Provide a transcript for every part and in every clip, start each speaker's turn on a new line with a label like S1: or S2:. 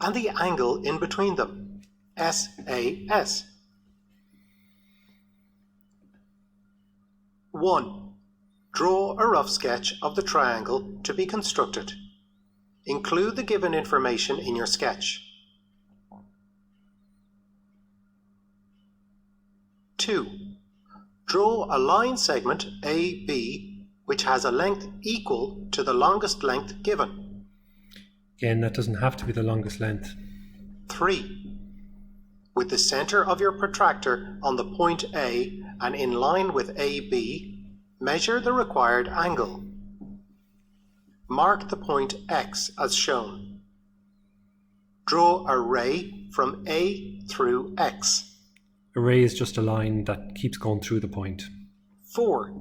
S1: and the angle in between them, SAS. 1. Draw a rough sketch of the triangle to be constructed. Include the given information in your sketch. 2. Draw a line segment AB which has a length equal to the longest length given.
S2: Again, that doesn't have to be the longest length.
S1: 3. With the center of your protractor on the point A and in line with AB, measure the required angle. Mark the point X as shown. Draw a ray from A through X.
S2: A ray is just a line that keeps going through the point.
S1: 4.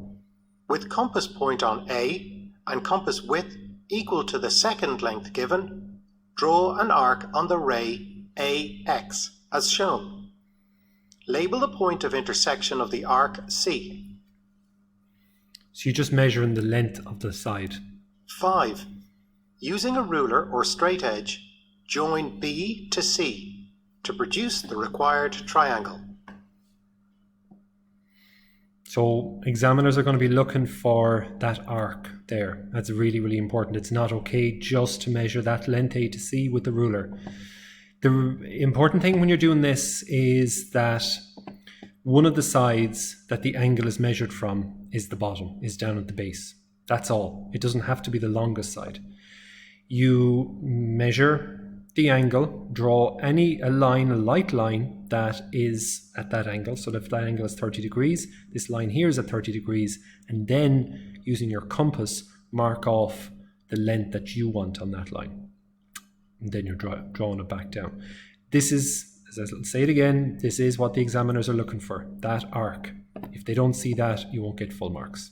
S1: With compass point on A and compass width equal to the second length given, draw an arc on the ray AX as shown. Label the point of intersection of the arc C.
S2: So you're just measuring the length of the side.
S1: 5. Using a ruler or straight edge, join B to C to produce the required triangle.
S2: So examiners are going to be looking for that arc there. That's really, really important. It's not okay just to measure that length A to C with the ruler. The important thing when you're doing this is that one of the sides that the angle is measured from is the bottom, is down at the base. That's all. It doesn't have to be the longest side. You measure the angle, draw a light line that is at that angle. So if that angle is 30 degrees, this line here is at 30 degrees, and then using your compass, mark off the length that you want on that line. And then you're drawing it back down. This is, as I'll say it again, this is what the examiners are looking for, that arc. If they don't see that, you won't get full marks.